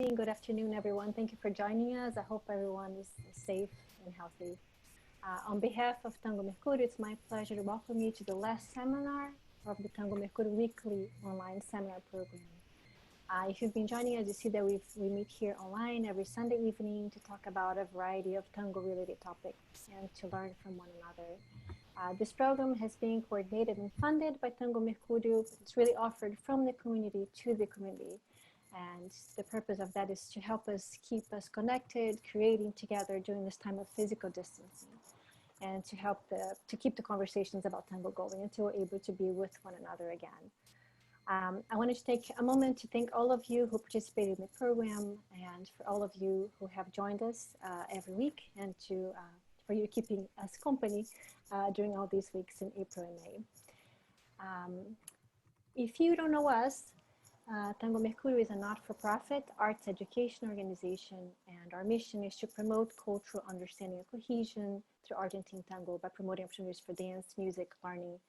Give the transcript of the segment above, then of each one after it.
Good afternoon, everyone. Thank you for joining us. I hope everyone is safe and healthy. On behalf of Tango Mercurio, it's my pleasure to welcome you to the last seminar of the Tango Mercurio weekly online seminar program. If you've been joining us, you see that we meet here online every Sunday evening to talk about a variety of tango-related topics and to learn from one another. This program has been coordinated and funded by Tango Mercurio. It's really offered from the community to the community. And the purpose of that is to help us keep us connected, creating together during this time of physical distancing, and to help to keep the conversations about tango going until we're able to be with one another again. I wanted to take a moment to thank all of you who participated in the program, and for all of you who have joined us every week, and for you keeping us company during all these weeks in April and May. If you don't know us, Tango Mercurio is a not-for-profit arts education organization, and our mission is to promote cultural understanding and cohesion through Argentine tango by promoting opportunities for dance, music, learning,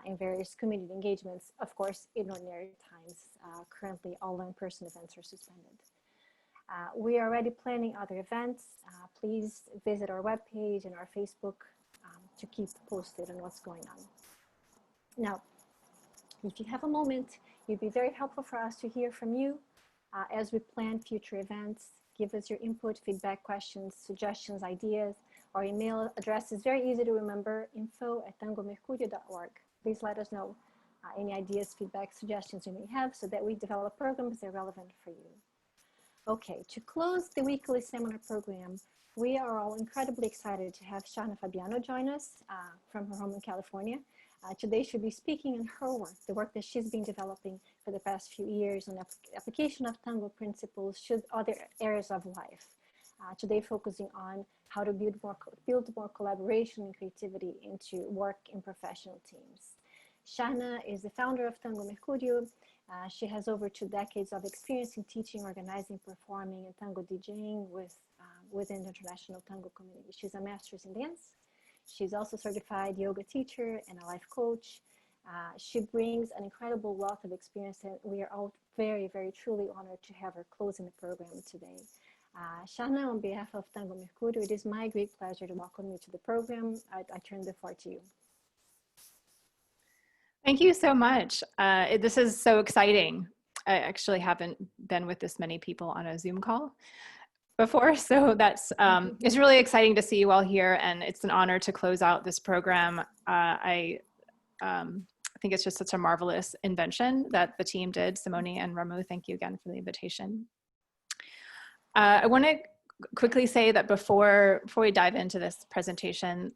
and various community engagements, of course, in ordinary times. Currently, all in-person events are suspended. We are already planning other events. Please visit our webpage and our Facebook to keep posted on what's going on. Now, if you have a moment, it'd be very helpful for us to hear from you as we plan future events. Give us your input, feedback, questions, suggestions, ideas. Our email address is very easy to remember, info@tangomercurio.org. Please let us know any ideas, feedback, suggestions you may have so that we develop programs that are relevant for you. Okay, to close the weekly seminar program, we are all incredibly excited to have Sharna Fabiano join us from her home in California. Today she'll be speaking on her work, the work that she's been developing for the past few years on application of tango principles to other areas of life. Today focusing on how to build more collaboration and creativity into work in professional teams. Sharna is the founder of Tango Mercurio. She has over 2 decades of experience in teaching, organizing, performing, and tango DJing within the international tango community. She's a master's in dance. She's also a certified yoga teacher and a life coach. She brings an incredible wealth of experience, and we are all very, very truly honored to have her closing the program today. Sharna, on behalf of Tango Mercurio, it is my great pleasure to welcome you to the program. I turn the floor to you. Thank you so much. This is so exciting. I actually haven't been with this many people on a Zoom call before, so that's it's really exciting to see you all here, and it's an honor to close out this program. I think it's just such a marvelous invention that the team did. Simone and Ramu, thank you again for the invitation. I want to quickly say that before we dive into this presentation,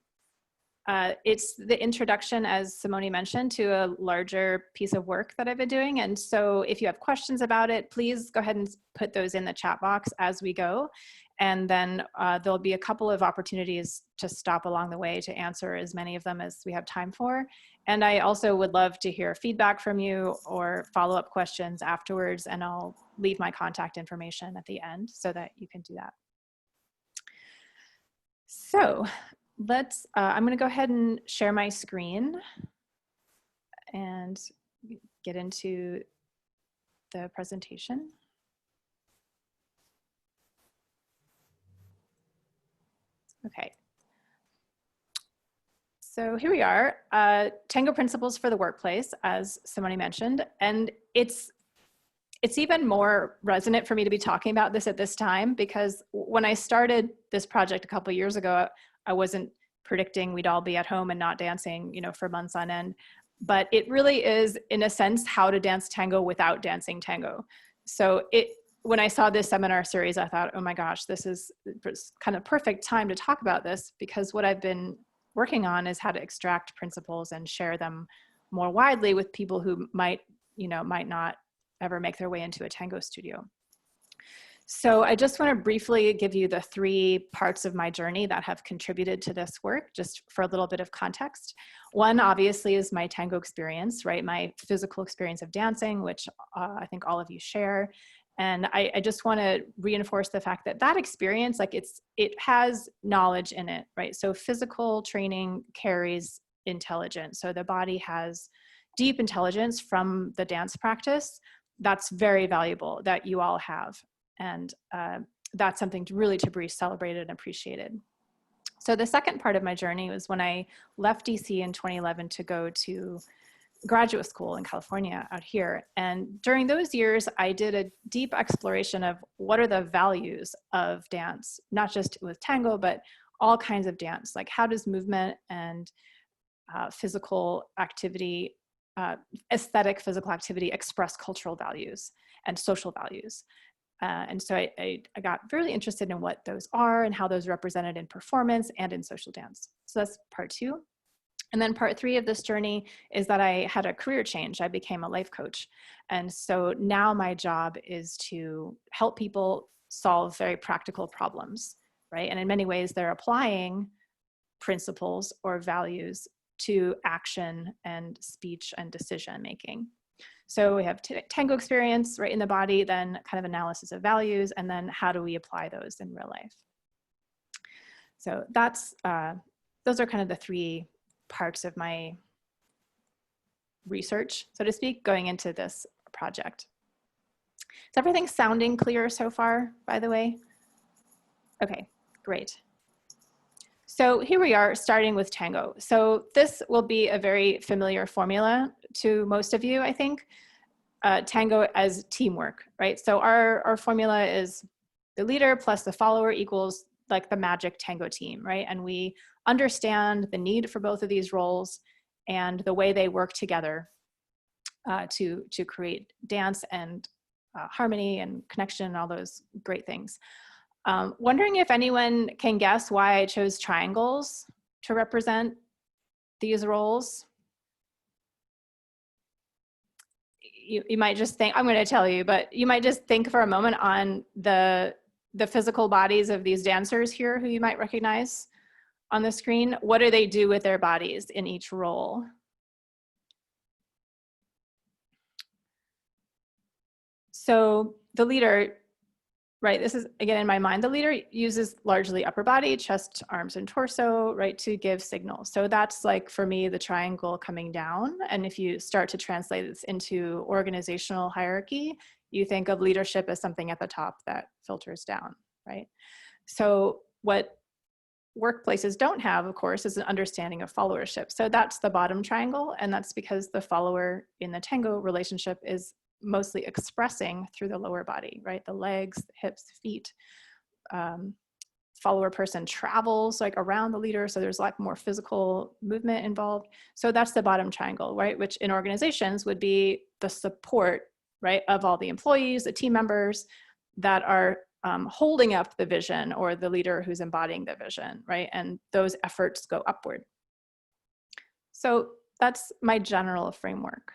it's the introduction, as Simone mentioned, to a larger piece of work that I've been doing. And so if you have questions about it, please go ahead and put those in the chat box as we go. And then there'll be a couple of opportunities to stop along the way to answer as many of them as we have time for. And I also would love to hear feedback from you or follow-up questions afterwards, and I'll leave my contact information at the end so that you can do that. So I'm going to go ahead and share my screen and get into the presentation. Okay. So here we are, Tango Principles for the Workplace, as Simone mentioned, and it's even more resonant for me to be talking about this at this time, because when I started this project a couple of years ago, I wasn't predicting we'd all be at home and not dancing, for months on end. But it really is, in a sense, how to dance tango without dancing tango. So when I saw this seminar series, I thought, oh my gosh, this is kind of perfect time to talk about this, because what I've been working on is how to extract principles and share them more widely with people who might not ever make their way into a tango studio. So I just want to briefly give you the 3 parts of my journey that have contributed to this work, just for a little bit of context. One, obviously, is my tango experience, right? My physical experience of dancing, which I think all of you share. And I just want to reinforce the fact that that experience, it has knowledge in it, right? So physical training carries intelligence. So the body has deep intelligence from the dance practice. That's very valuable that you all have. And that's something to be celebrated and appreciated. So the second part of my journey was when I left DC in 2011 to go to graduate school in California out here. And during those years, I did a deep exploration of what are the values of dance, not just with tango, but all kinds of dance. Like, how does movement and physical activity, aesthetic physical activity, express cultural values and social values? And so I got really interested in what those are and how those are represented in performance and in social dance. So that's part two. And then part three of this journey is that I had a career change. I became a life coach. And so now my job is to help people solve very practical problems, right? And in many ways, they're applying principles or values to action and speech and decision making. So we have tango experience right in the body, then kind of analysis of values, and then how do we apply those in real life? So that's, those are kind of the three parts of my research, so to speak, going into this project. Is everything sounding clear so far, by the way? Okay, great. So here we are starting with tango. So this will be a very familiar formula to most of you, I think. Tango as teamwork, right? So our formula is the leader plus the follower equals like the magic tango team, right? And we understand the need for both of these roles and the way they work together to create dance and harmony and connection and all those great things. Wondering if anyone can guess why I chose triangles to represent these roles. You might just think, I'm going to tell you, but you might just think for a moment on the physical bodies of these dancers here who you might recognize on the screen. What do they do with their bodies in each role? So the leader, right, this is again in my mind, the leader uses largely upper body, chest, arms, and torso, right, to give signals. So that's like, for me, the triangle coming down. And if you start to translate this into organizational hierarchy, you think of leadership as something at the top that filters down, right? So what workplaces don't have, of course, is an understanding of followership. So that's the bottom triangle, and that's because the follower in the tango relationship is mostly expressing through the lower body, right? The legs, hips, feet. Follower person travels like around the leader, so there's a lot more physical movement involved. So that's the bottom triangle, right? Which in organizations would be the support, right, of all the employees, the team members that are holding up the vision, or the leader who's embodying the vision, right? And those efforts go upward. So that's my general framework.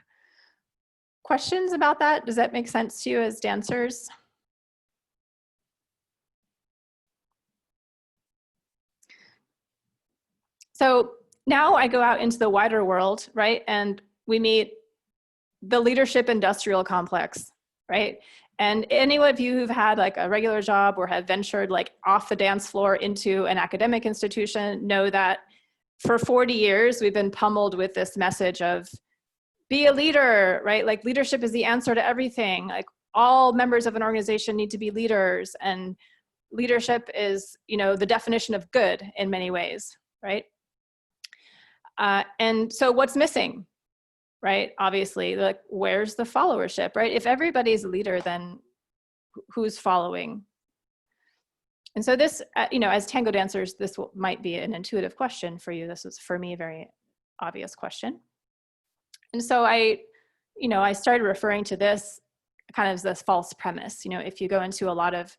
Questions about that? Does that make sense to you as dancers? So now I go out into the wider world, right? And we meet the leadership industrial complex, right? And any of you who've had like a regular job or have ventured like off the dance floor into an academic institution know that for 40 years, we've been pummeled with this message of be a leader, right? Like leadership is the answer to everything. Like all members of an organization need to be leaders, and leadership is, you know, the definition of good in many ways, right? And so what's missing, right? Obviously, like where's the followership, right? If everybody's a leader, then who's following? And so this, you know, as tango dancers, this might be an intuitive question for you. This was for me a very obvious question. And so I started referring to this kind of as this false premise. You know, if you go into a lot of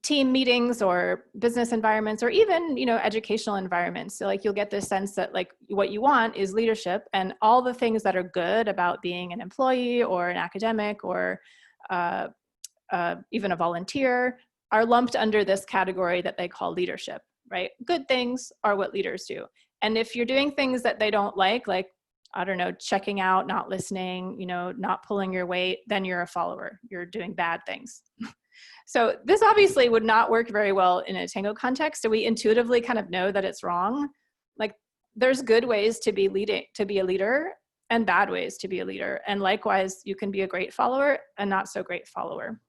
team meetings or business environments, or even, you know, educational environments, so like you'll get this sense that like what you want is leadership, and all the things that are good about being an employee or an academic or even a volunteer are lumped under this category that they call leadership, right? Good things are what leaders do. And if you're doing things that they don't like, I don't know, checking out, not listening, you know, not pulling your weight, then you're a follower. You're doing bad things. So this obviously would not work very well in a tango context. So we intuitively kind of know that it's wrong. Like there's good ways to be a leader, and bad ways to be a leader. And likewise, you can be a great follower and not so great follower.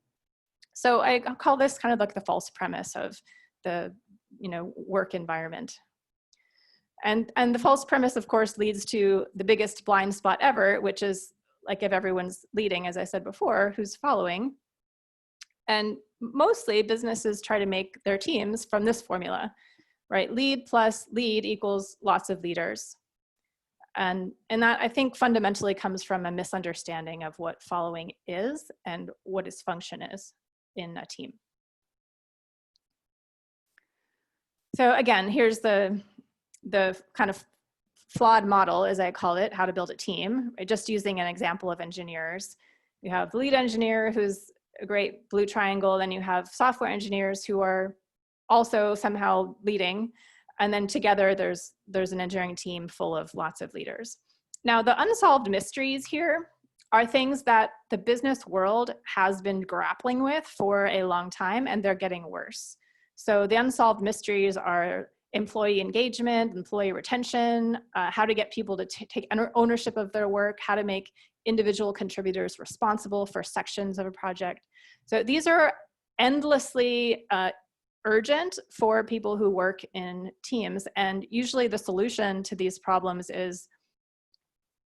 So I call this kind of like the false premise of the, work environment. And the false premise, of course, leads to the biggest blind spot ever, which is like if everyone's leading, as I said before, who's following. And mostly businesses try to make their teams from this formula, right? Lead plus lead equals lots of leaders. And that, I think, fundamentally comes from a misunderstanding of what following is and what its function is in a team. So again, here's the kind of flawed model, as I call it, how to build a team. Just using an example of engineers. You have the lead engineer, who's a great blue triangle. Then you have software engineers who are also somehow leading. And then together there's an engineering team full of lots of leaders. Now, the unsolved mysteries here are things that the business world has been grappling with for a long time, and they're getting worse. So the unsolved mysteries are employee engagement, employee retention, how to get people to take ownership of their work, how to make individual contributors responsible for sections of a project. So these are endlessly urgent for people who work in teams. And usually the solution to these problems is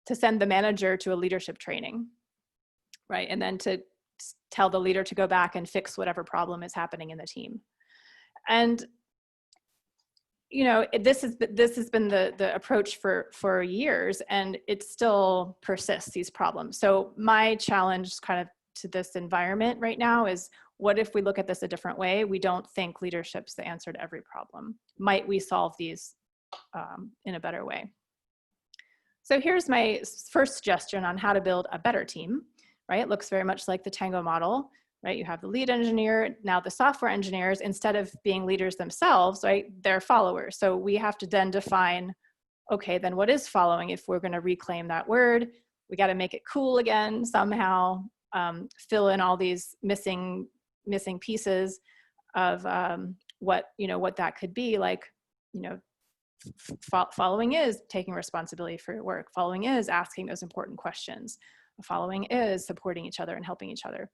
to send the manager to a leadership training, right? And then to tell the leader to go back and fix whatever problem is happening in the team. And this has been the approach for years, and it still persists, these problems. So my challenge kind of to this environment right now is, what if we look at this a different way? We don't think leadership's the answer to every problem. Might we solve these in a better way? So here's my first suggestion on how to build a better team, right? It looks very much like the Tango model, right? You have the lead engineer. Now the software engineers, instead of being leaders themselves, right, they're followers. So we have to then define, okay, then what is following? If we're going to reclaim that word, we got to make it cool again somehow, fill in all these missing pieces of what that could be. Like, following is taking responsibility for your work. Following is asking those important questions. Following is supporting each other and helping each other.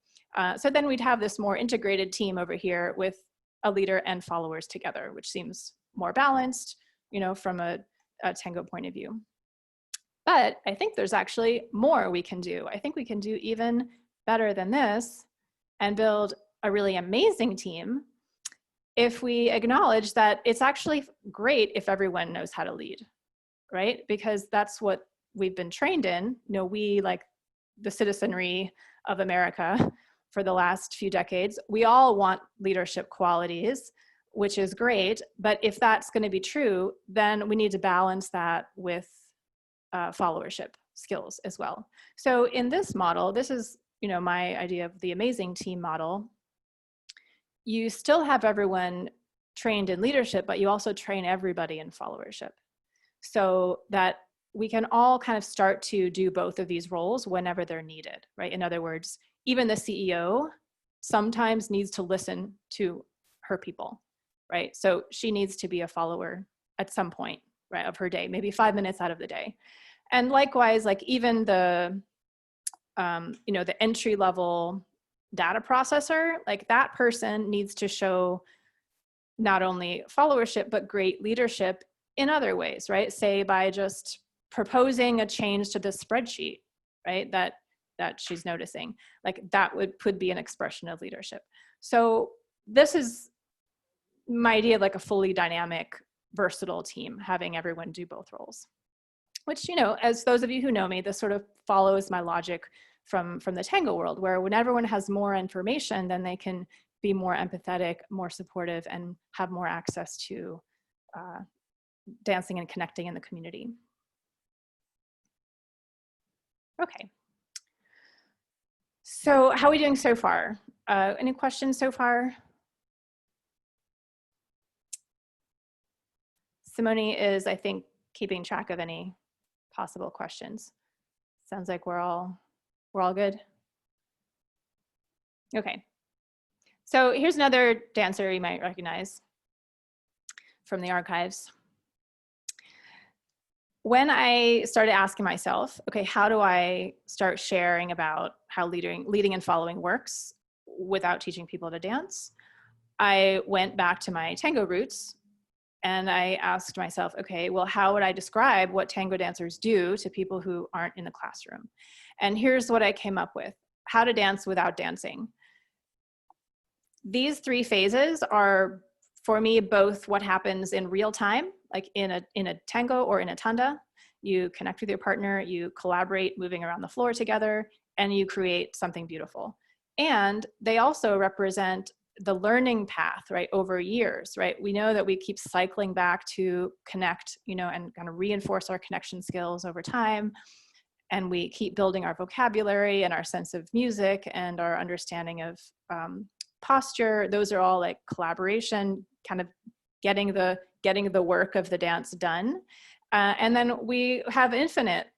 So then we'd have this more integrated team over here with a leader and followers together, which seems more balanced, from a Tango point of view. But I think there's actually more we can do. I think we can do even better than this and build a really amazing team if we acknowledge that it's actually great if everyone knows how to lead, right? Because that's what we've been trained in. We, like the citizenry of America for the last few decades, we all want leadership qualities, which is great. But if that's going to be true, then we need to balance that with followership skills as well. So in this model, this is my idea of the amazing team model. You still have everyone trained in leadership, but you also train everybody in followership, so that we can all kind of start to do both of these roles whenever they're needed, right? In other words, even the CEO sometimes needs to listen to her people, right? So she needs to be a follower at some point, right, of her day, maybe 5 minutes out of the day. And likewise, like even the entry level data processor, like that person needs to show not only followership, but great leadership in other ways, right? Say by just proposing a change to the spreadsheet, right? That she's noticing, like that could be an expression of leadership. So this is my idea of like a fully dynamic, versatile team, having everyone do both roles, which, as those of you who know me, this sort of follows my logic from the Tango world, where when everyone has more information, then they can be more empathetic, more supportive, and have more access to dancing and connecting in the community. Okay. So how are we doing so far? Any questions so far? Simone is, I think, keeping track of any possible questions. Sounds like we're all good. Okay. So here's another dancer you might recognize from the archives. When I started asking myself, okay, how do I start sharing about how leading and following works? without teaching people to dance. I went back to my tango roots and I asked myself, okay, well, how would I describe what tango dancers do to people who aren't in the classroom? And here's what I came up with: how to dance without dancing. These three phases are, for me, both what happens in real time, like in a tango or in a tanda. You connect with your partner, you collaborate moving around the floor together, and you create something beautiful. And they also represent the learning path, right, over years, right? We know that we keep cycling back to connect, you know, and kind of reinforce our connection skills over time. And we keep building our vocabulary and our sense of music and our understanding of posture. Those are all like collaboration, kind of getting the work of the dance done. And then we have infinite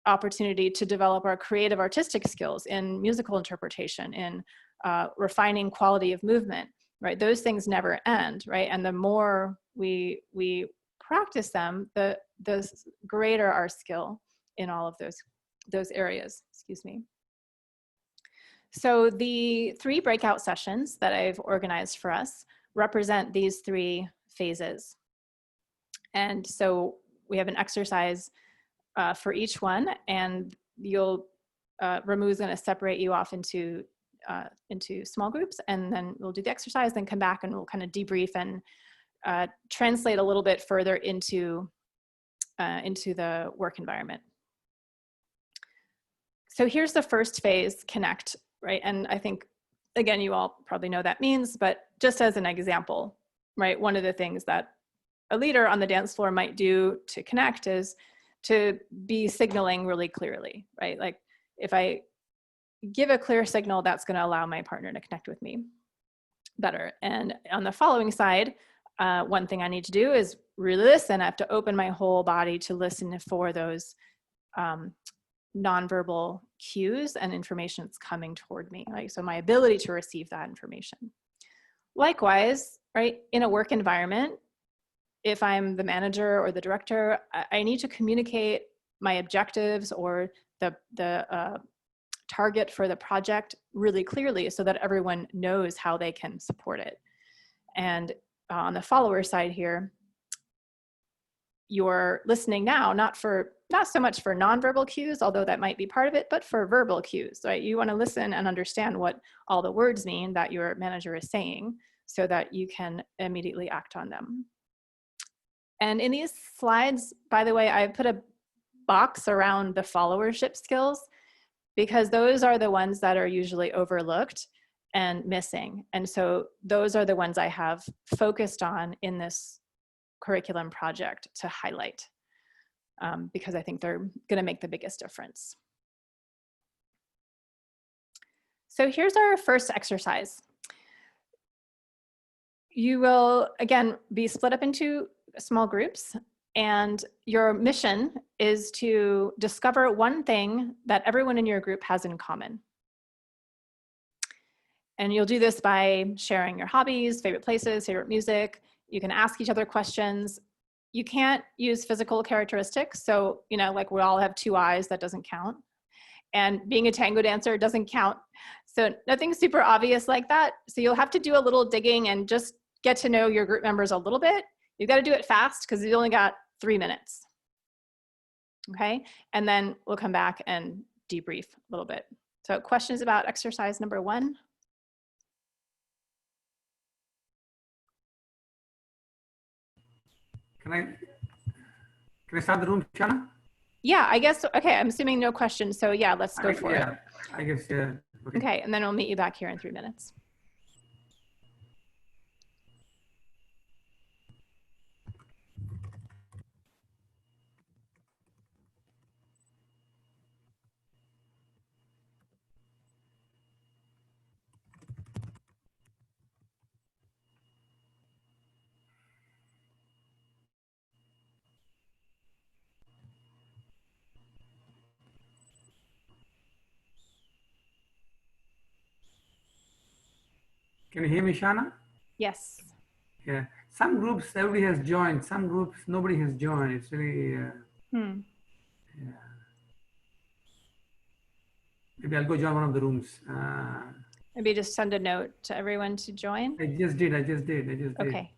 opportunity to develop our creative artistic skills in musical interpretation, in refining quality of movement, right? Those things never end, right? And the more we practice them, the greater our skill in all of those areas, excuse me. So the 3 breakout sessions that I've organized for us represent these 3 phases. And so we have an exercise for each one, and Ramu's going to separate you off into small groups, and then we'll do the exercise, then come back and we'll kind of debrief and translate a little bit further into the work environment. So here's the first phase, connect, right? And I think, again, you all probably know what that means, but just as an example, right? One of the things that a leader on the dance floor might do to connect is to be signaling really clearly, right? Like if I give a clear signal, that's going to allow my partner to connect with me better. And on the following side, one thing I need to do is really listen. I have to open my whole body to listen for those nonverbal cues and information that's coming toward me, right? So my ability to receive that information. Likewise, right, in a work environment, if I'm the manager or the director, I need to communicate my objectives or the target for the project really clearly so that everyone knows how they can support it. And on the follower side here, you're listening now, not so much for nonverbal cues, although that might be part of it, but for verbal cues, right? You want to listen and understand what all the words mean that your manager is saying so that you can immediately act on them. And in these slides, by the way, I put a box around the followership skills because those are the ones that are usually overlooked and missing. And so those are the ones I have focused on in this curriculum project to highlight because I think they're going to make the biggest difference. So here's our first exercise. You will, again, be split up into small groups, and your mission is to discover one thing that everyone in your group has in common. And you'll do this by sharing your hobbies, favorite places, favorite music. You can ask each other questions. You can't use physical characteristics. So, you know, like we all have 2 eyes, that doesn't count. And being a tango dancer doesn't count. So nothing super obvious like that. So you'll have to do a little digging and just get to know your group members a little bit. You've got to do it fast because you only got 3 minutes. Okay, and then we'll come back and debrief a little bit. So questions about exercise number 1? Can I start the room, Sharna? Yeah, I guess, okay, I'm assuming no questions. So yeah, let's go for it. I guess, yeah. Okay, and then we'll meet you back here in 3 minutes. Can you hear me, Sharna? Yes. Yeah. Some groups, everybody has joined. Some groups, nobody has joined. It's really, yeah. Maybe I'll go join one of the rooms. Maybe just send a note to everyone to join. I just did. Okay.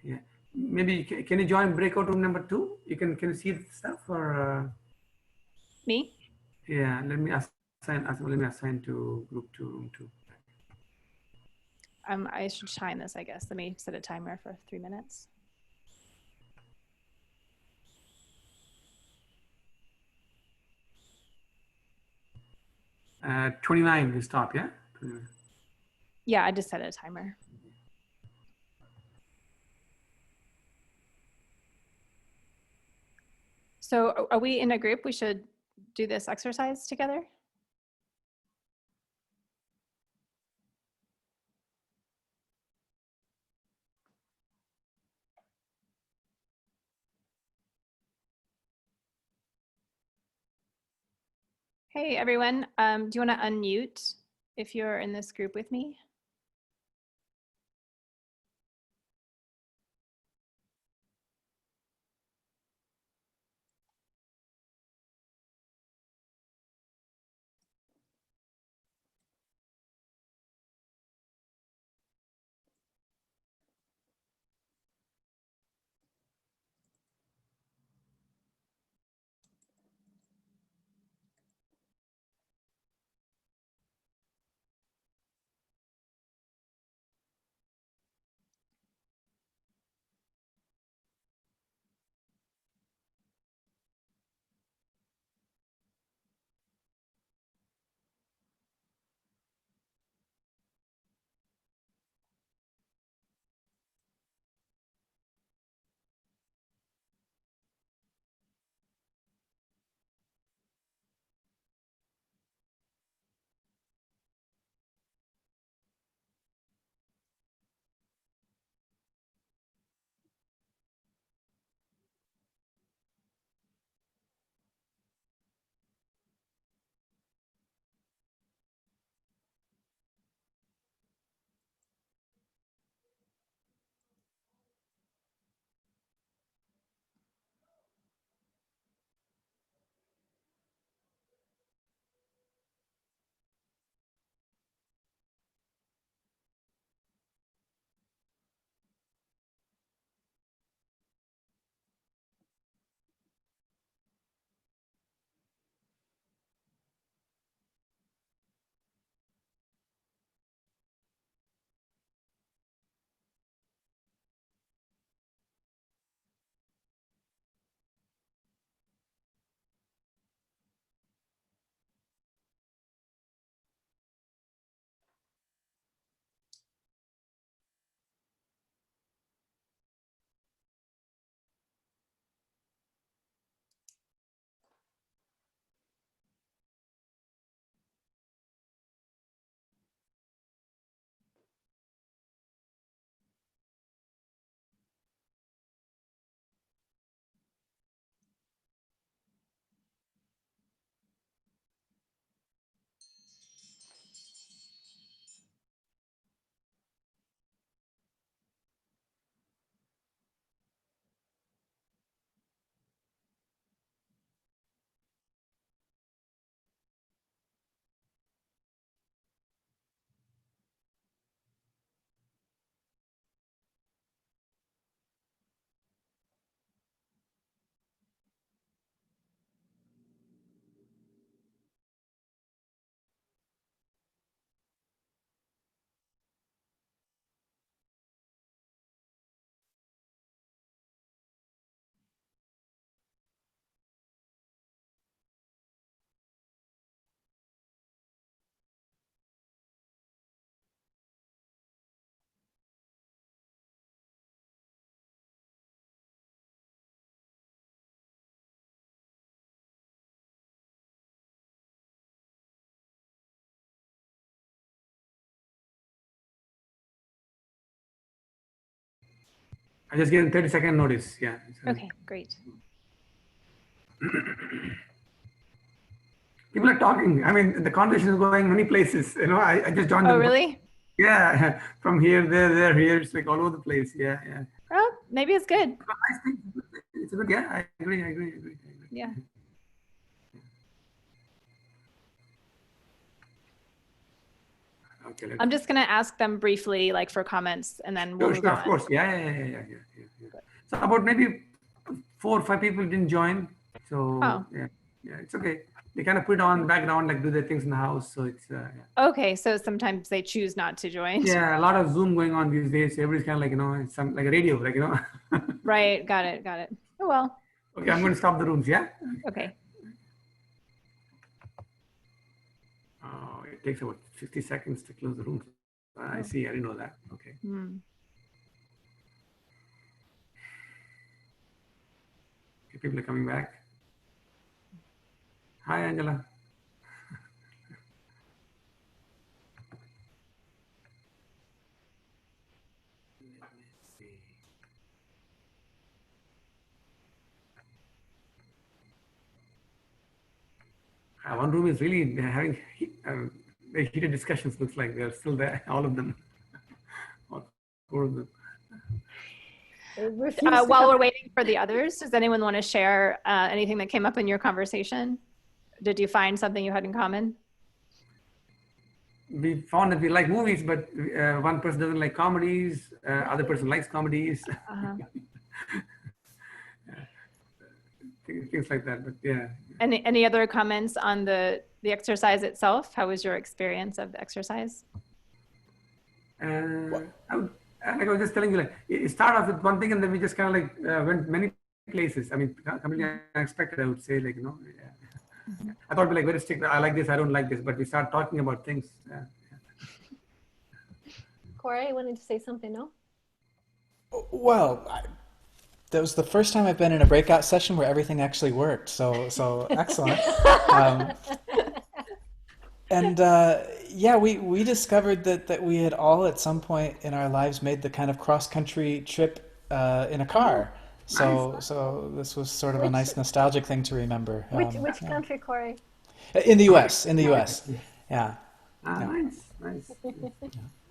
Yeah. Maybe can you join breakout room number 2? Can you see the stuff or? Me? Yeah. Let me assign to group 2, room 2. I should shine this, I guess. Let me set a timer for 3 minutes. Uh, 29 will stop. Yeah. 29. Yeah, I just set a timer. So are we in a group? We should do this exercise together? Hey, everyone. Do you want to unmute if you're in this group with me? I just gave 30-second notice. Yeah. Okay, great. People are talking. I mean, the conversation is going many places. I just joined Oh, the. really? Yeah, from here, there, here. It's like all over the place. Yeah, yeah. Well, maybe it's good. Nice thing. It's a good. Yeah, I agree. Yeah. Okay. I'm just going to ask them briefly, like for comments, and then we'll move Sure, on. of course. Yeah. So about maybe 4 or 5 people didn't join. So Oh. yeah, it's okay. They kind of put it on background, like do their things in the house. So it's Okay, so sometimes they choose not to join. yeah, a lot of Zoom going on these days. Everybody's kind of like, it's some like a radio, like, Right, got it. Oh, well. Okay, I'm going to stop the rooms, yeah? Okay. Oh, it takes about 60 seconds to close the rooms. I see, I didn't know that. Okay. Okay, people are coming back. Hi, Angela. One room is really having very heated discussions. Looks like they're still there, all of them. All 4 of them. While we're waiting for the others, does anyone want to share anything that came up in your conversation? Did you find something you had in common? We found that we like movies, but one person doesn't like comedies. Other person likes comedies. Things like that, but yeah. Any other comments on the exercise itself? How was your experience of the exercise? Like I was just telling you, like it started off with one thing, and then we just kind of like went many places. I mean, completely unexpected, I would say. Like, I thought we like very strict. I like this, I don't like this, but we start talking about things. Corey, you wanted to say something, no? Well, that was the first time I've been in a breakout session where everything actually worked. So excellent. Yeah, we discovered that we had all at some point in our lives made the kind of cross-country trip in a car. So this was sort of a nice nostalgic thing to remember. Which country, Corey? In the U.S. Yeah. Nice.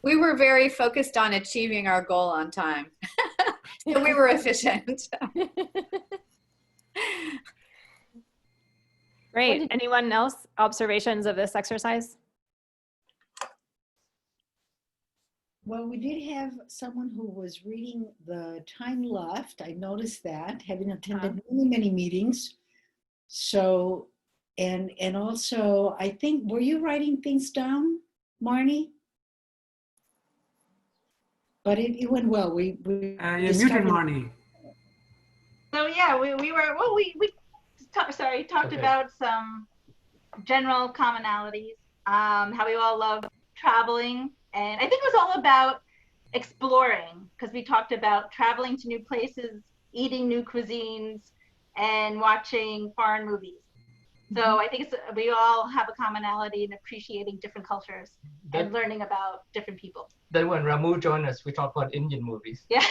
We were very focused on achieving our goal on time. So we were efficient. Great. Anyone else observations of this exercise? Well, we did have someone who was reading the time left. I noticed that, having attended many meetings. So, and also, I think, were you writing things down, Marnie? But it went well. We you're muted, Marnie. So yeah, we were, well, we talked about some general commonalities, how we all love traveling. And I think it was all about exploring, because we talked about traveling to new places, eating new cuisines, and watching foreign movies. So I think we all have a commonality in appreciating different cultures and learning about different people. Then when Ramu joined us, we talked about Indian movies. Yeah.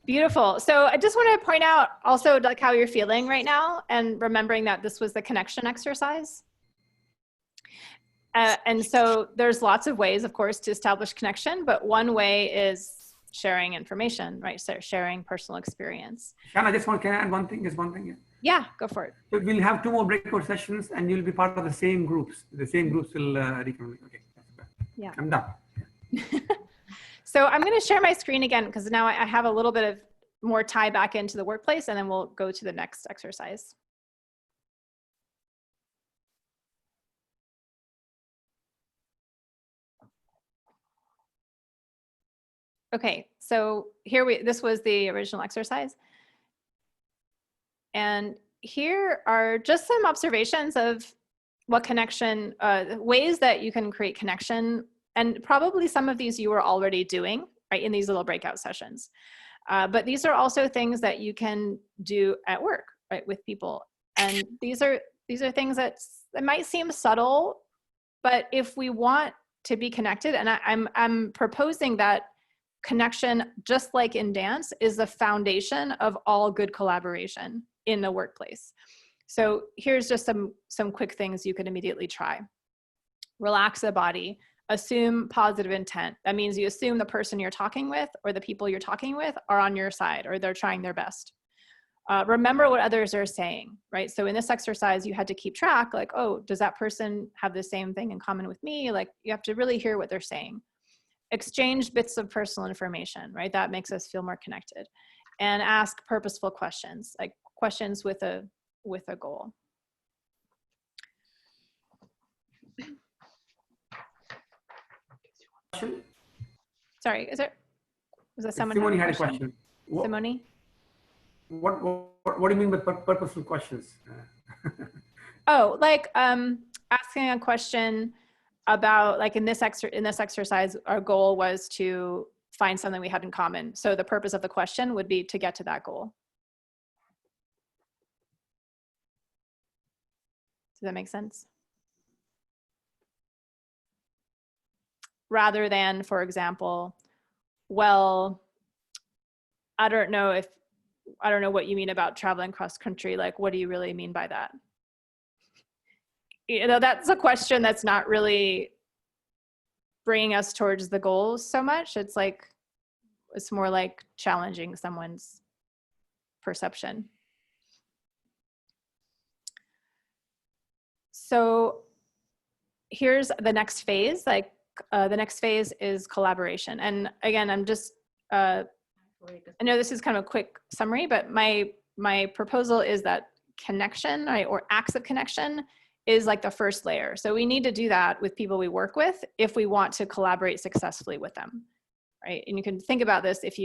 Beautiful. So I just want to point out also like how you're feeling right now, and remembering that this was the connection exercise. And so there's lots of ways, of course, to establish connection, but one way is sharing information, right? So sharing personal experience. Sharna, can I add one thing? Just one thing. Yeah, go for it. So we'll have 2 more breakout sessions, and you'll be part of the same groups. The same groups will recommend. Okay. Yeah. I'm done. So I'm going to share my screen again, because now I have a little bit of more tie back into the workplace, and then we'll go to the next exercise. Okay, so this was the original exercise. And here are just some observations of what connection, ways that you can create connection. And probably some of these you were already doing, right, in these little breakout sessions. But these are also things that you can do at work, right, with people. And these are things that might seem subtle, but if we want to be connected, and I'm proposing that connection, just like in dance, is the foundation of all good collaboration in the workplace. So here's just some quick things you can immediately try. Relax the body. Assume positive intent. That means you assume the person you're talking with or the people you're talking with are on your side, or they're trying their best. Remember what others are saying, right? So in this exercise, you had to keep track, like, oh, does that person have the same thing in common with me? Like, you have to really hear what they're saying. Exchange bits of personal information, right? That makes us feel more connected. And ask purposeful questions, like questions with a goal. Sorry, was that someone? Simone had a question. Simone? What do you mean by purposeful questions? Oh, like asking a question about, like in this exercise, our goal was to find something we had in common. So the purpose of the question would be to get to that goal. Does that make sense? Rather than, for example, well, I don't know what you mean about traveling cross country. Like, what do you really mean by that? You know, that's a question that's not really bringing us towards the goals so much. It's more like challenging someone's perception. So here's the next phase. Like the next phase is collaboration. And again, I'm just, I know this is kind of a quick summary, but my proposal is that connection, right, or acts of connection is like the first layer. So we need to do that with people we work with if we want to collaborate successfully with them, right? And you can think about this this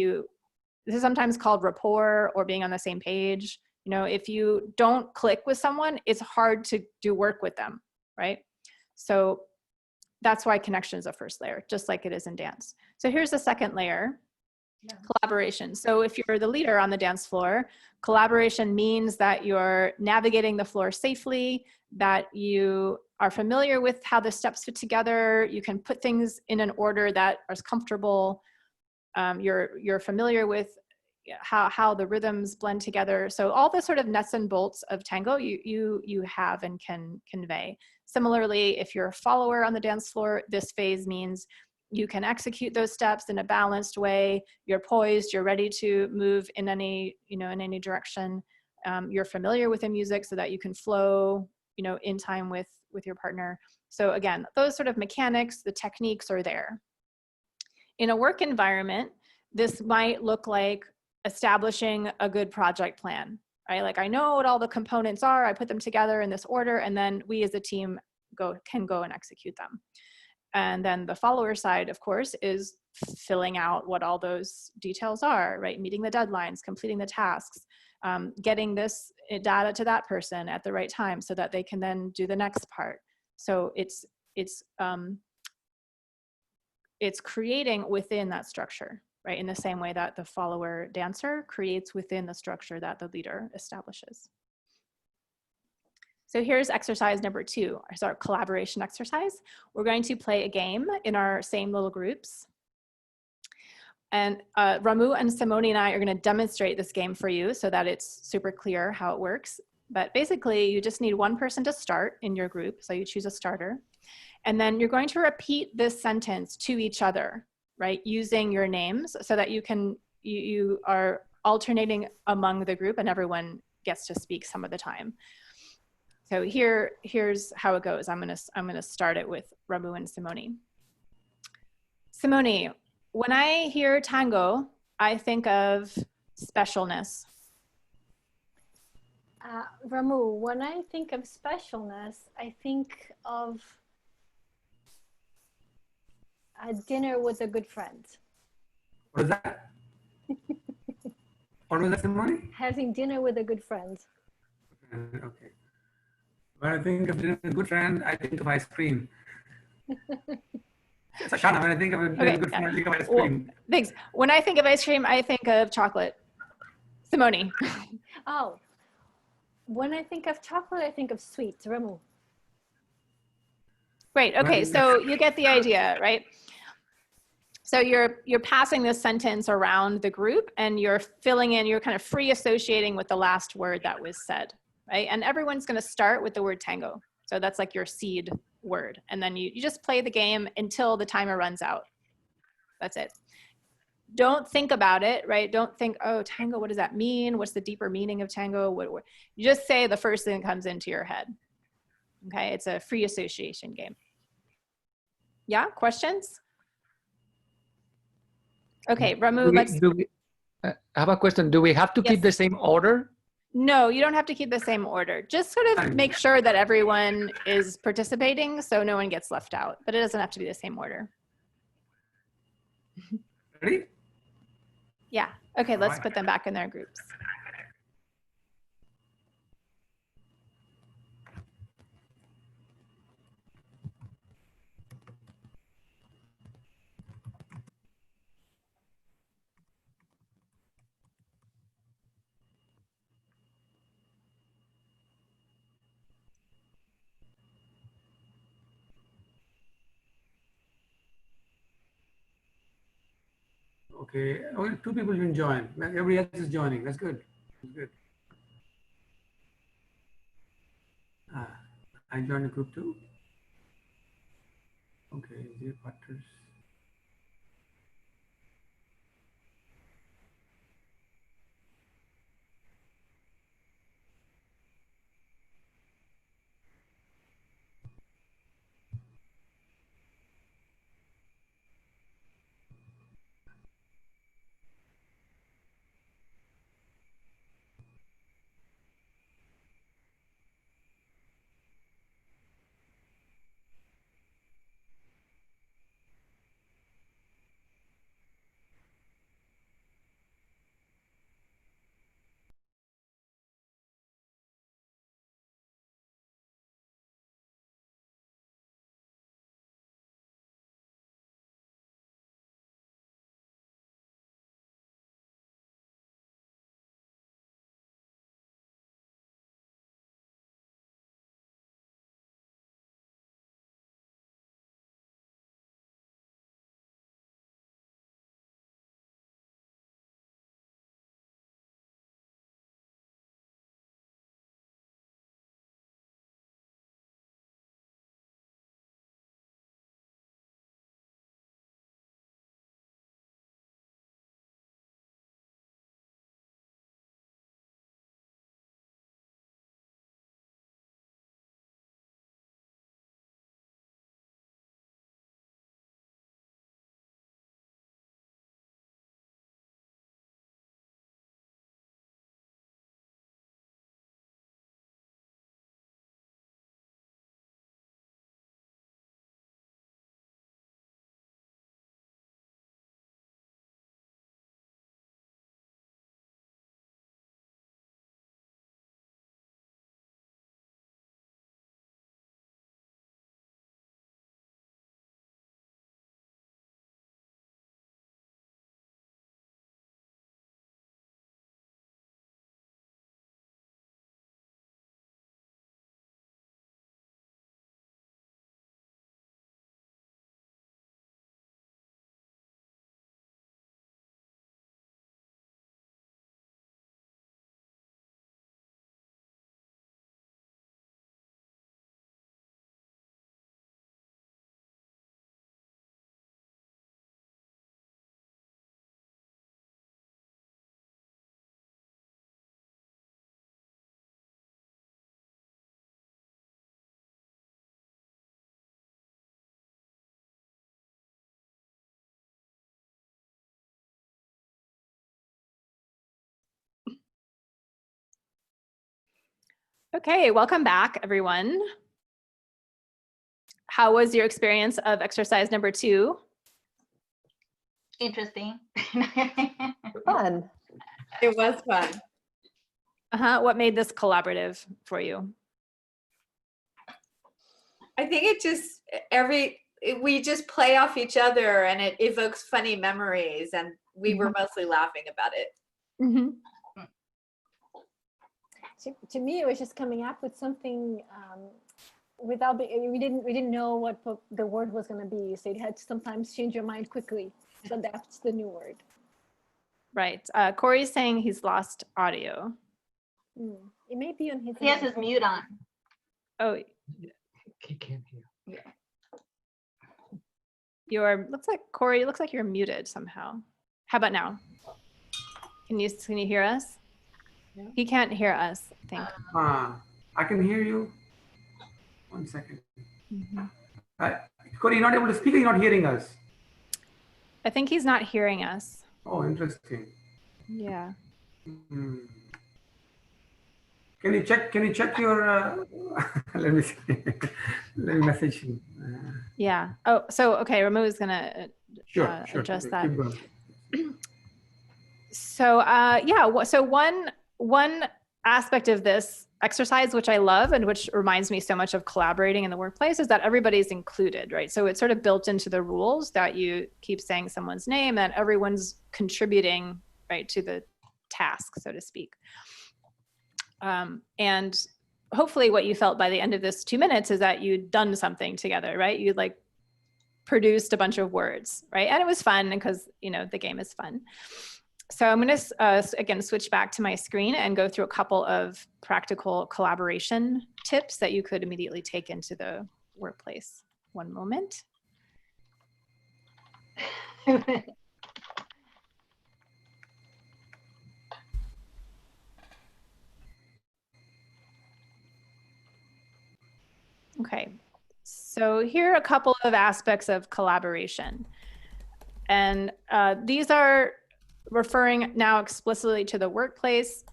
is sometimes called rapport or being on the same page. You know, if you don't click with someone, it's hard to do work with them, right? So that's why connection is a first layer, just like it is in dance. So here's the second layer. Collaboration. So if you're the leader on the dance floor, collaboration means that you're navigating the floor safely, that you are familiar with how the steps fit together, you can put things in an order that is comfortable, you're familiar with how the rhythms blend together. So all the sort of nuts and bolts of tango you have and can convey. Similarly, if you're a follower on the dance floor, this phase means you can execute those steps in a balanced way. You're poised, you're ready to move in any direction. You're familiar with the music so that you can flow, in time with your partner. So again, those sort of mechanics, the techniques are there. In a work environment, this might look like establishing a good project plan, right? Like, I know what all the components are, I put them together in this order, and then we as a team can go and execute them. And then the follower side, of course, is filling out what all those details are, right? Meeting the deadlines, completing the tasks, getting this data to that person at the right time so that they can then do the next part. So it's creating within that structure, right? In the same way that the follower dancer creates within the structure that the leader establishes. So here's exercise number 2, it's our collaboration exercise. We're going to play a game in our same little groups. And Ramu and Simone and I are going to demonstrate this game for you so that it's super clear how it works. But basically, you just need one person to start in your group. So you choose a starter. And then you're going to repeat this sentence to each other, right? Using your names so that you are alternating among the group and everyone gets to speak some of the time. So here's how it goes. I'm gonna start it with Ramu and Simone. Simone, when I hear tango, I think of specialness. Ramu, when I think of specialness, I think of a dinner with a good friend. What is that? What was that, Simone? Having dinner with a good friend. Okay. When I think of dinner with a good friend, I think of ice cream. So Sharna, when I think of a good friend, I think of ice cream. Well, thanks. When I think of ice cream, I think of chocolate. Simone. Oh, when I think of chocolate, I think of sweet. Ramu. Great. Okay, so you get the idea, right? So you're passing this sentence around the group and you're filling in, you're kind of free associating with the last word that was said, right? And everyone's going to start with the word tango. So that's like your seed word. And then you just play the game until the timer runs out. That's it. don't think about it, right? Don't think, oh, tango, what does that mean? What's the deeper meaning of tango? You just say the first thing that comes into your head. Okay, it's a free association game. Yeah, questions? Okay, Ramu, let's. I have a question. Do we have to keep the same order? No, you don't have to keep the same order. Just sort of make sure that everyone is participating so no one gets left out, but it doesn't have to be the same order. Ready? Yeah. Okay, let's put them back in their groups. Okay, only 2 people didn't join. Everybody else is joining. That's good. That's good. I joined the group too. Okay, dear partners. Okay, welcome back, everyone. How was your experience of exercise number 2? Interesting. Fun. It was fun. What made this collaborative for you? I think it just we just play off each other and it evokes funny memories, and we were mostly laughing about it. Mm-hmm. To me, it was just coming up with something without we didn't know what the word was going to be, so you had to sometimes change your mind quickly to adapt to the new word. Right. Corey's saying he's lost audio. It may be on his. He has his mute on. Oh, He can't hear. Yeah. looks like Corey. It looks like you're muted somehow. How about now? Can you hear us? No. He can't hear us, I think. I can hear you. 1 second. Corey, you're not able to speak or you're not hearing us? I think he's not hearing us. Oh, interesting. Yeah. Hmm. Can you check your, let me see. Let me message him. Yeah. Oh, so, okay, Ramu is gonna Sure. address Keep that. going. So, yeah, so one aspect of this exercise, which I love and which reminds me so much of collaborating in the workplace, is that everybody's included, right? So it's sort of built into the rules that you keep saying someone's name and everyone's contributing, right, to the task, so to speak. And hopefully what you felt by the end of this 2 minutes is that you'd done something together, right? You like produced a bunch of words, right? And it was fun because, you know, the game is fun. So I'm going to, again, switch back to my screen and go through a couple of practical collaboration tips that you could immediately take into the workplace. One moment. Okay, so here are a couple of aspects of collaboration. And these are referring now explicitly to the workplace,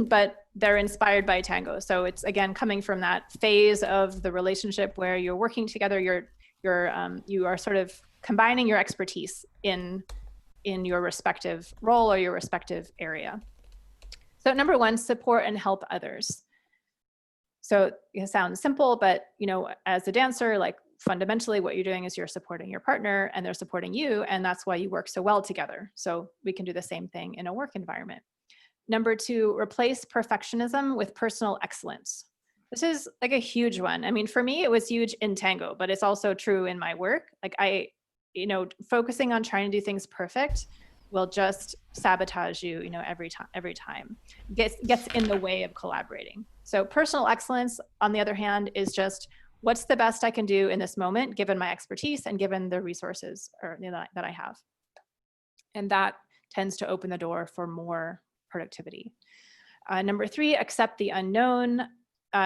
but they're inspired by Tango. So it's, again, coming from that phase of the relationship where you're working together, you are sort of combining your expertise in your respective role or your respective area. So number one, support and help others. So it sounds simple, but, you know, as a dancer, like fundamentally what you're doing is you're supporting your partner and they're supporting you, and that's why you work so well together. So we can do the same thing in a work environment. Number two, replace perfectionism with personal excellence. This is like a huge one. I mean, for me, it was huge in Tango, but it's also true in my work. Like you know, focusing on trying to do things perfect will just sabotage you, you know, every time. Gets in the way of collaborating. So personal excellence, on the other hand, is just what's the best I can do in this moment, given my expertise and given the resources that I have. And that tends to open the door for more productivity. Number three, accept the unknown.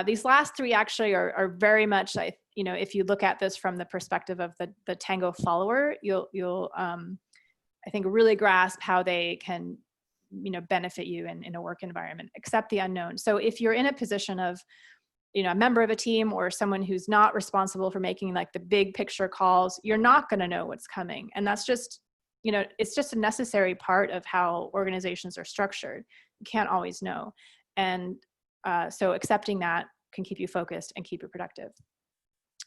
These last three actually are very much, you know, if you look at this from the perspective of the Tango follower, you'll I think really grasp how they can, you know, benefit you in a work environment. Accept the unknown. So if you're in a position of, you know, a member of a team or someone who's not responsible for making like the big picture calls, you're not going to know what's coming. And that's just, you know, it's just a necessary part of how organizations are structured. You can't always know. And so accepting that can keep you focused and keep you productive.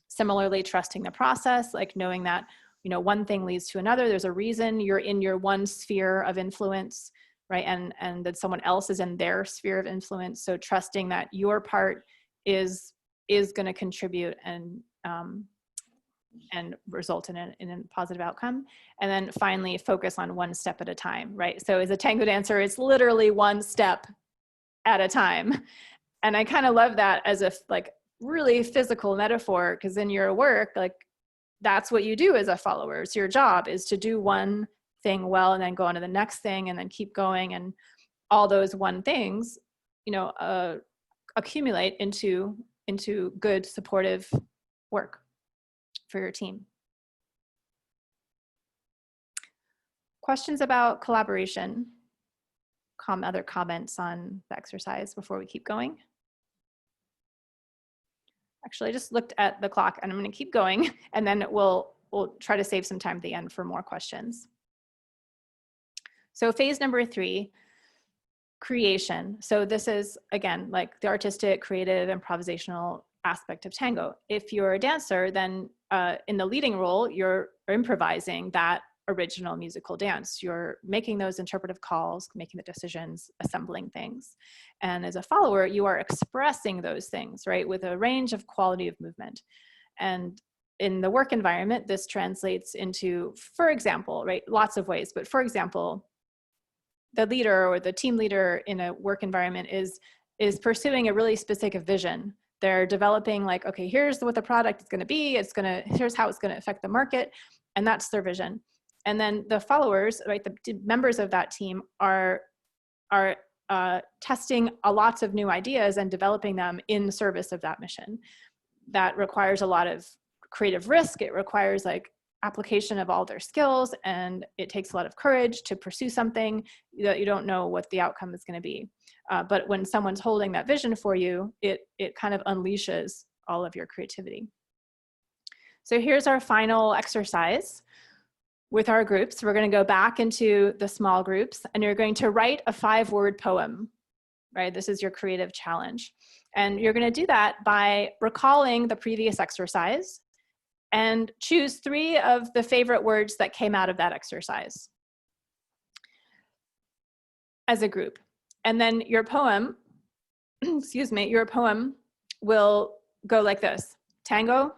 Similarly, trusting the process, like knowing that, you know, one thing leads to another. There's a reason you're in your one sphere of influence, right? And that someone else is in their sphere of influence. So trusting that your part is going to contribute and result in a positive outcome. And then finally, focus on one step at a time, right? So as a Tango dancer, it's literally one step at a time. And I kind of love that as a like really physical metaphor, because in your work, like that's what you do as a follower. So your job is to do one thing well and then go on to the next thing and then keep going. And all those one things, you know, accumulate into good supportive work for your team. Questions about collaboration? Other comments on the exercise before we keep going? Actually, I just looked at the clock and I'm going to keep going, and then we'll try to save some time at the end for more questions. So phase number three, creation. So this is, again, like the artistic, creative, improvisational aspect of Tango. If you're a dancer, then in the leading role, you're improvising that original musical dance. You're making those interpretive calls, making the decisions, assembling things. And as a follower, you are expressing those things, right, with a range of quality of movement. And in the work environment, this translates into, for example, right, lots of ways, but for example, the leader or the team leader in a work environment is pursuing a really specific vision. They're developing like, okay, here's what the product is going to be. Here's how it's going to affect the market. And that's their vision. And then the followers, right, the members of that team are testing lots of new ideas and developing them in service of that mission. That requires a lot of creative risk. It requires like application of all their skills, and it takes a lot of courage to pursue something that you don't know what the outcome is going to be. But when someone's holding that vision for you, it kind of unleashes all of your creativity. So here's our final exercise with our groups. We're going to go back into the small groups, and you're going to write a 5-word poem, right? This is your creative challenge. And you're going to do that by recalling the previous exercise and choose 3 of the favorite words that came out of that exercise as a group. And then your poem, excuse me, your poem will go like this. Tango,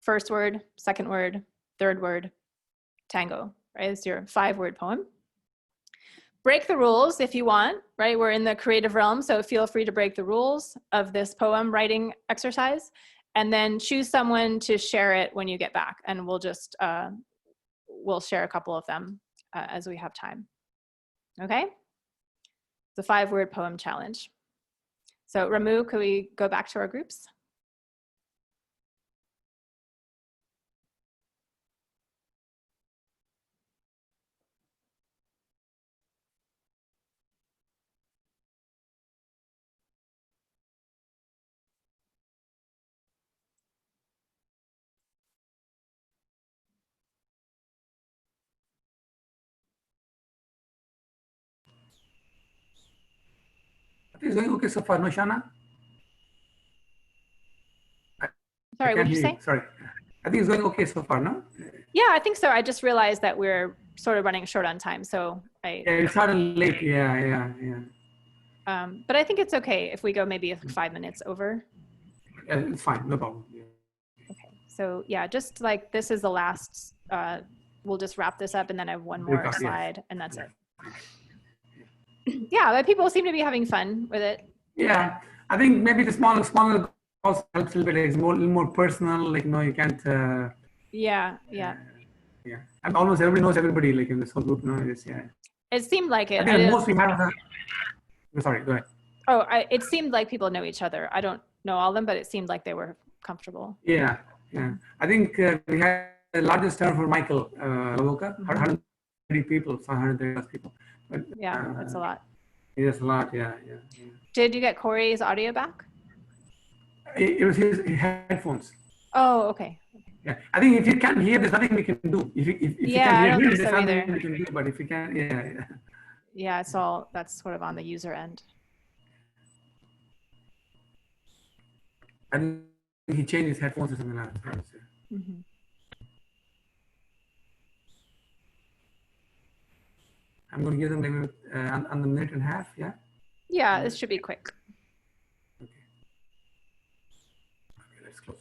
first word, second word, third word, tango, right? It's your 5-word poem. Break the rules if you want, right? We're in the creative realm, so feel free to break the rules of this poem writing exercise, and then choose someone to share it when you get back. And we'll just, we'll share a couple of them as we have time. Okay? The 5-word poem challenge. So Ramu, could we go back to our groups? I think it's going okay so far, no, Sharna? Sorry, what did you say? Sorry. I think it's going okay so far, no? Yeah, I think so. I just realized that we're sort of running short on time, so Yeah, it started late. Yeah. But I think it's okay if we go maybe 5 minutes over. Yeah, it's fine, no problem. Yeah. Okay, so yeah, just like this is the last, we'll just wrap this up and then I have one more slide and that's it. Yeah, but people seem to be having fun with it. Yeah, I think maybe the smaller also helps a little bit. It's a little more personal, like, you can't. Yeah. And almost everybody knows everybody, like in this whole group, yeah. It seemed like it. I think most we have. Sorry, go ahead. Oh, it seemed like people know each other. I don't know all of them, but it seemed like they were comfortable. Yeah. I think we had the largest turn for Michael Lavoca, 130 people, 130 people. But, yeah, that's a lot. Yes, a lot. Yeah. Did you get Corey's audio back? It was his headphones. Oh, okay. Yeah, I think if you can't hear, there's nothing we can do. If you can't hear, there's nothing we can do. But if you can, yeah, that's sort of on the user end. I think he changed his headphones or something like that. Mm-hmm. I'm going to give them maybe on the minute and a half. Yeah. Yeah, this should be quick. Okay, let's close.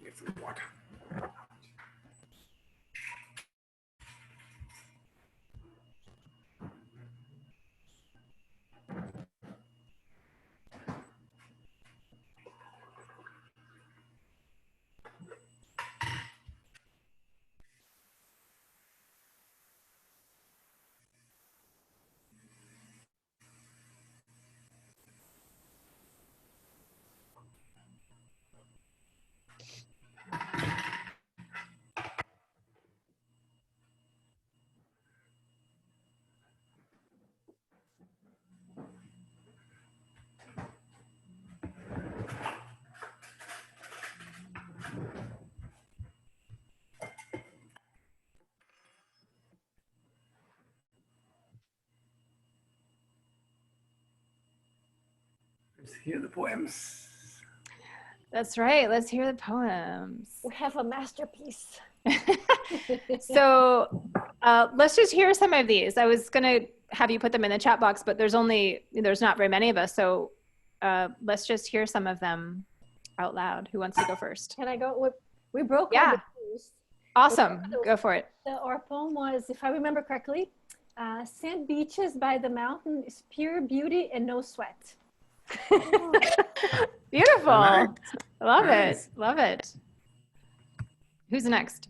Get some water. Let's hear the poems. That's right. Let's hear the poems. We have a masterpiece. So let's just hear some of these. I was going to have you put them in the chat box, but there's not very many of us. So let's just hear some of them out loud. Who wants to go first? Can I go? We broke all the rules. Awesome. Go for it. Our poem was, if I remember correctly, sand beaches by the mountain is pure beauty and no sweat. Beautiful. All right. Love Nice. it. Love it. Who's next?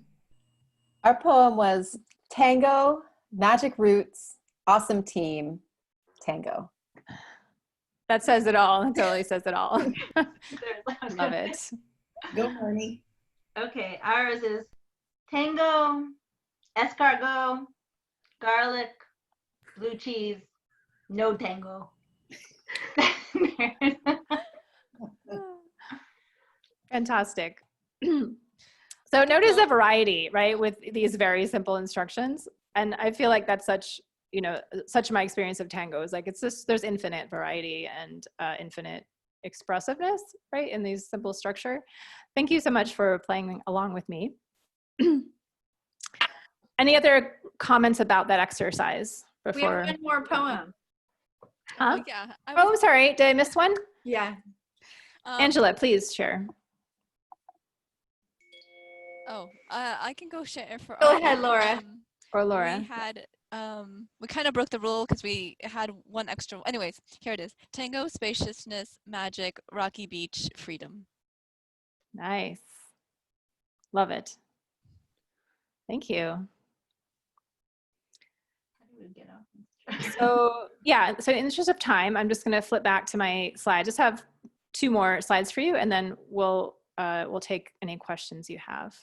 Our poem was Tango, Magic Roots, Awesome Team, Tango. That says it all. It totally says it all. Love it. Go, Marnie. Okay, ours is tango, escargot, garlic, blue cheese, no tango. Fantastic. So notice the variety, right, with these very simple instructions. And I feel like that's such, you know, such my experience of tango is like, it's just, there's infinite variety and infinite expressiveness, right, in these simple structure. Thank you so much for playing along with me. Any other comments about that exercise before? We have one more poem. Huh? Yeah. Oh, I'm sorry. Did I miss one? Yeah. Angela, please share. I can go share for. Go ahead, Laura. Or Laura. We had we kind of broke the rule because we had one extra. Anyways, here it is: tango, spaciousness, magic, rocky beach, freedom. Nice. Love it. Thank you. So yeah, so in the interest of time, I'm just going to flip back to my slide. I just have 2 more slides for you, and then we'll take any questions you have.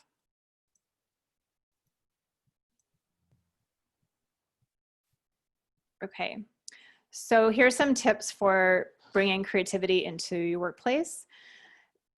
Okay, so here's some tips for bringing creativity into your workplace.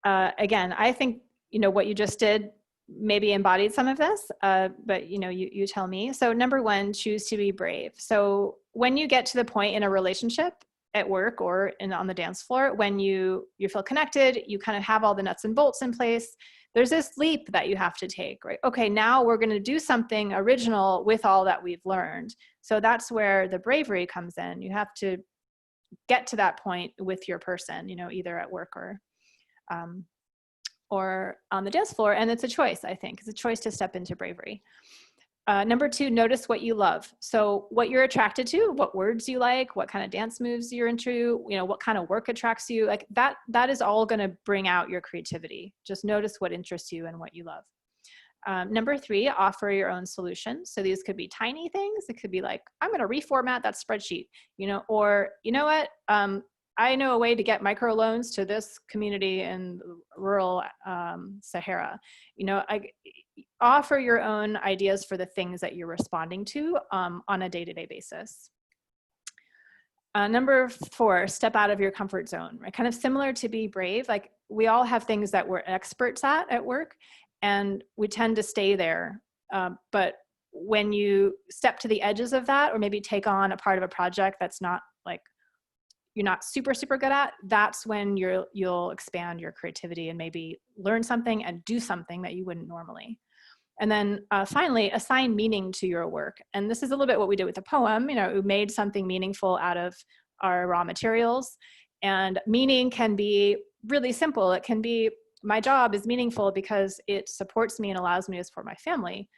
Again, I think, you know, what you just did maybe embodied some of this, but you know, you tell me. So number 1, choose to be brave. So when you get to the point in a relationship at work or on the dance floor, when you feel connected, you kind of have all the nuts and bolts in place, there's this leap that you have to take, right? Okay, now we're going to do something original with all that we've learned. So that's where the bravery comes in. You have to get to that point with your person, you know, either at work or on the dance floor. And it's a choice, I think. It's a choice to step into bravery. Number 2, notice what you love. So what you're attracted to, what words you like, what kind of dance moves you're into, you know, what kind of work attracts you, like that is all going to bring out your creativity. Just notice what interests you and what you love. Number 3, offer your own solutions. So these could be tiny things. It could be like, I'm going to reformat that spreadsheet, you know, or you know what, I know a way to get microloans to this community in rural Sahara. You know, offer your own ideas for the things that you're responding to on a day-to-day basis. Number 4, step out of your comfort zone, right? Kind of similar to be brave. Like we all have things that we're experts at work, and we tend to stay there. But when you step to the edges of that, or maybe take on a part of a project that's not like, you're not super good at, that's when you'll expand your creativity and maybe learn something and do something that you wouldn't normally. And then finally, assign meaning to your work. And this is a little bit what we did with the poem. You know, we made something meaningful out of our raw materials. And meaning can be really simple. It can be, my job is meaningful because it supports me and allows me to support my family.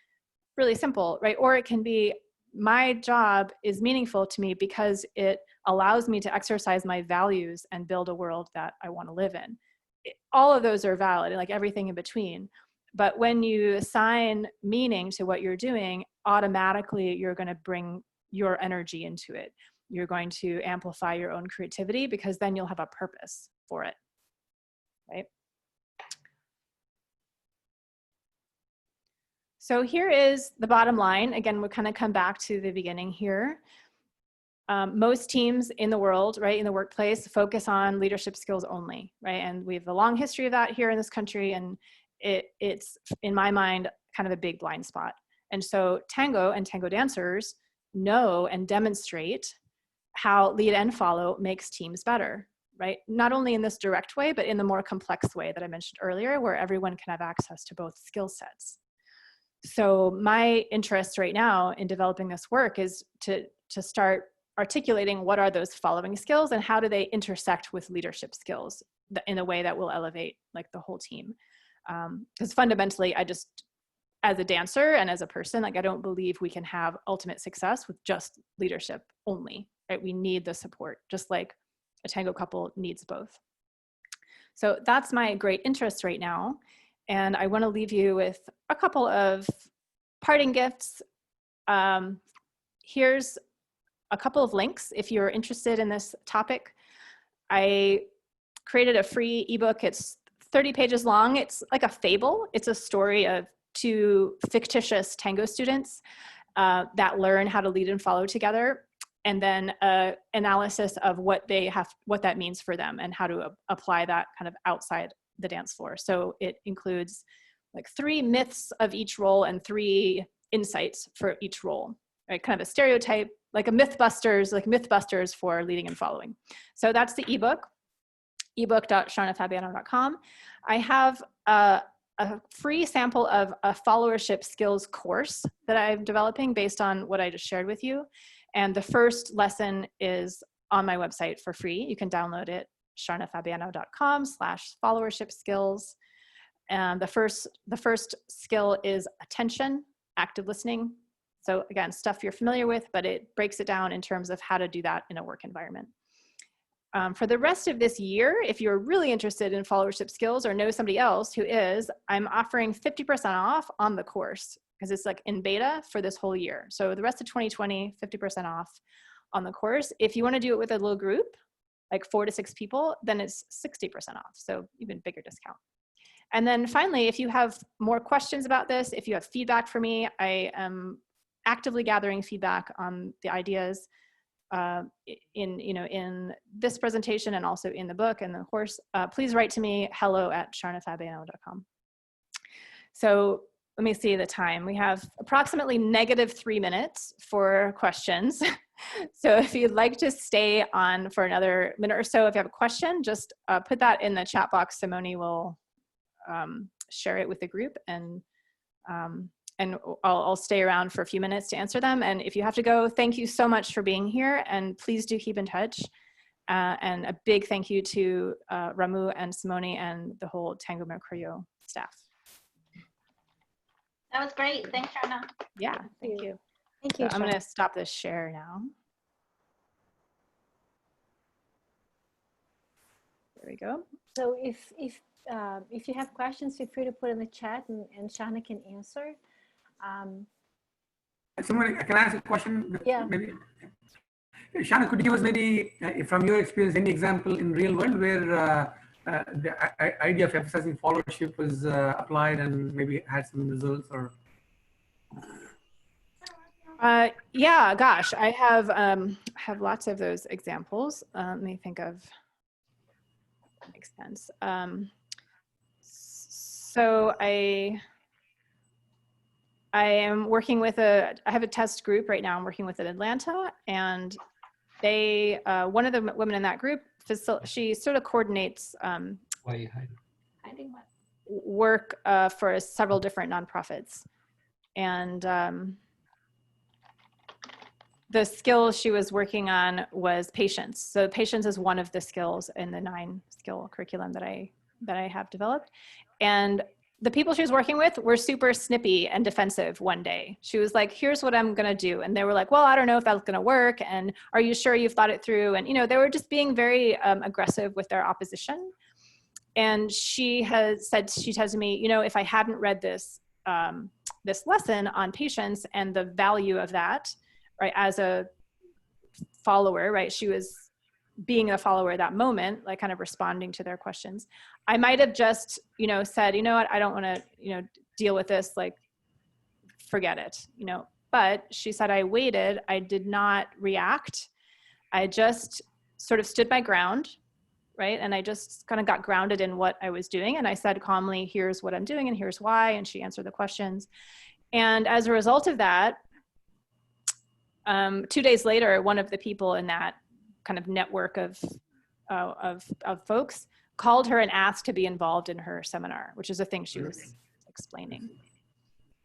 Really simple, right? Or it can be, my job is meaningful to me because it allows me to exercise my values and build a world that I want to live in. All of those are valid, like everything in between. But when you assign meaning to what you're doing, automatically you're going to bring your energy into it. You're going to amplify your own creativity because then you'll have a purpose for it, right? So here is the bottom line. Again, we'll kind of come back to the beginning here. Most teams in the world, right, in the workplace, focus on leadership skills only, right? And we have a long history of that here in this country, and it's, in my mind, kind of a big blind spot. And so tango and tango dancers know and demonstrate how lead and follow makes teams better, right? Not only in this direct way, but in the more complex way that I mentioned earlier, where everyone can have access to both skill sets. So my interest right now in developing this work is to start articulating what are those following skills and how do they intersect with leadership skills in a way that will elevate like the whole team. Because fundamentally, I just, as a dancer and as a person, like I don't believe we can have ultimate success with just leadership only, right? We need the support, just like a tango couple needs both. So that's my great interest right now. And I want to leave you with a couple of parting gifts. Here's a couple of links if you're interested in this topic. I created a free ebook. It's 30 pages long. It's like a fable. It's a story of two fictitious tango students that learn how to lead and follow together, and then analysis of what that means for them and how to apply that kind of outside the dance floor. So it includes like 3 myths of each role and 3 insights for each role, right? Kind of a stereotype, like a Mythbusters for leading and following. So that's the ebook, ebook.sharnafabiano.com. I have a free sample of a followership skills course that I'm developing based on what I just shared with you. And the first lesson is on my website for free. You can download it, sharnafabiano.com/followership skills. And the first skill is attention, active listening. So again, stuff you're familiar with, but it breaks it down in terms of how to do that in a work environment. For the rest of this year, if you're really interested in followership skills or know somebody else who is, I'm offering 50% off on the course because it's like in beta for this whole year. So the rest of 2020, 50% off on the course. If you want to do it with a little group, like 4 to 6 people, then it's 60% off. So even bigger discount. And then finally, if you have more questions about this, if you have feedback for me, I am actively gathering feedback on the ideas in this presentation and also in the book and the course. Please write to me, hello@sharnafabiano.com. So let me see the time. We have approximately -3 minutes for questions. So if you'd like to stay on for another minute or so, if you have a question, just put that in the chat box. Simone will share it with the group, and I'll stay around for a few minutes to answer them. And if you have to go, thank you so much for being here, and please do keep in touch. And a big thank you to Ramu and Simone and the whole Tango Mercurio staff. That was great. Thanks, Sharna. Yeah, thank you. Thank you. So I'm going to stop this share now. There we go. So if you have questions, feel free to put in the chat, and Sharna can answer. Someone, can I ask a question? Yeah. Maybe. Sharna, could you give us maybe, from your experience, any example in real world where the idea of emphasizing followership was applied and maybe had some results? Or yeah, gosh, I have lots of those examples. Let me think of what makes sense. So I am working with I have a test group right now. I'm working with in Atlanta, and they, one of the women in that group, she sort of coordinates Why are you hiding? Work for several different nonprofits. And the skill she was working on was patience. So patience is one of the skills in the 9-skill curriculum that I have developed. And the people she was working with were super snippy and defensive one day. She was like, here's what I'm gonna do. And they were like, well, I don't know if that's gonna work. And are you sure you've thought it through? And they were just being very aggressive with their opposition. And she said to me, if I hadn't read this, this lesson on patience and the value of that, right, as a follower, right, she was being a follower at that moment, like kind of responding to their questions, I might have just, said, what, I don't want to, deal with this, like, forget it, But she said, I waited, I did not react. I just sort of stood my ground, right? And I just kind of got grounded in what I was doing. And I said calmly, here's what I'm doing and here's why. And she answered the questions. And as a result of that, 2 days later, one of the people in that kind of network of folks called her and asked to be involved in her seminar, which is a thing she was explaining.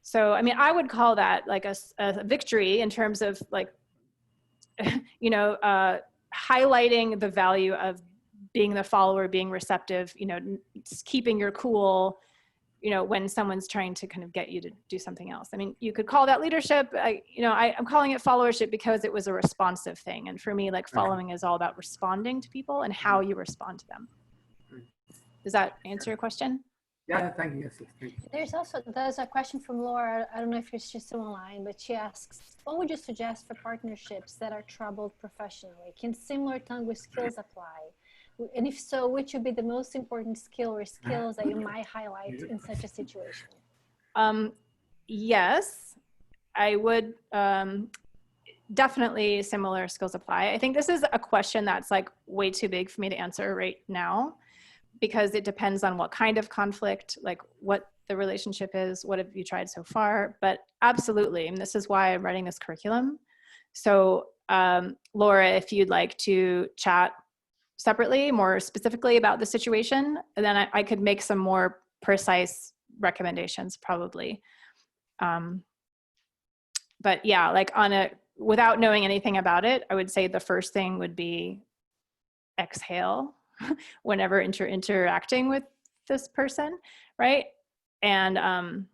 So, I mean, I would call that like a victory in terms of like, highlighting the value of being the follower, being receptive, keeping your cool, you know, when someone's trying to kind of get you to do something else. I mean, you could call that leadership. I'm calling it followership because it was a responsive thing. And for me, like following is all about responding to people and how you respond to them. Does that answer your question? Yeah, thank you. Yes, thank you. There's a question from Laura. I don't know if she's still online, but she asks, what would you suggest for partnerships that are troubled professionally? Can similar Tango skills apply? And if so, which would be the most important skill or skills that you might highlight in such a situation? Yes, I would definitely similar skills apply. I think this is a question that's like way too big for me to answer right now, because it depends on what kind of conflict, like what the relationship is, what have you tried so far, but absolutely, and this is why I'm writing this curriculum. So Laura, if you'd like to chat separately, more specifically about the situation, and then I could make some more precise recommendations probably. But yeah, like without knowing anything about it, I would say the first thing would be exhale whenever you're interacting with this person, right? And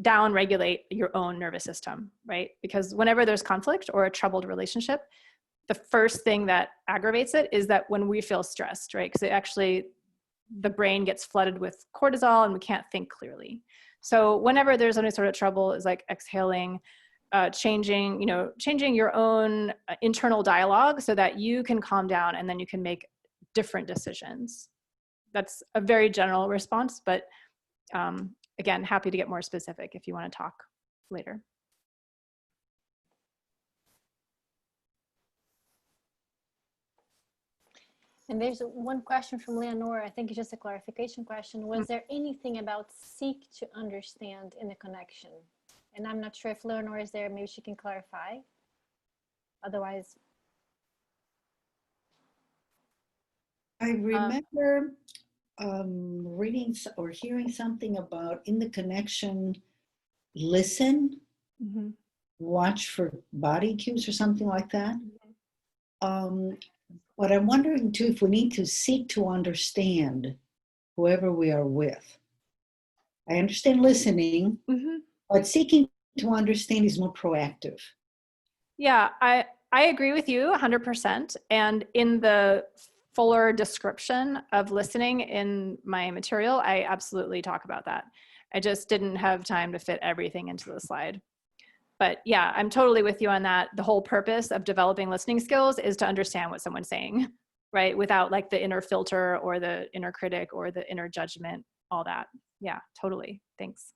down regulate your own nervous system, right? Because whenever there's conflict or a troubled relationship, the first thing that aggravates it is that when we feel stressed, right? Because the brain gets flooded with cortisol and we can't think clearly. So whenever there's any sort of trouble, is like exhaling, changing your own internal dialogue so that you can calm down and then you can make different decisions. That's a very general response, but again, happy to get more specific if you want to talk later. And there's one question from Leonora. I think it's just a clarification question. Was there anything about seek to understand in the connection? And I'm not sure if Leonora is there. Maybe she can clarify. Otherwise. I remember reading or hearing something about in the connection, listen, watch for body cues or something like that. But I'm wondering too, if we need to seek to understand whoever we are with. I understand listening, but seeking to understand is more proactive. Yeah, I agree with you 100%. And in the fuller description of listening in my material, I absolutely talk about that. I just didn't have time to fit everything into the slide. But yeah, I'm totally with you on that. The whole purpose of developing listening skills is to understand what someone's saying, right? Without like the inner filter or the inner critic or the inner judgment, all that. Yeah, totally. Thanks.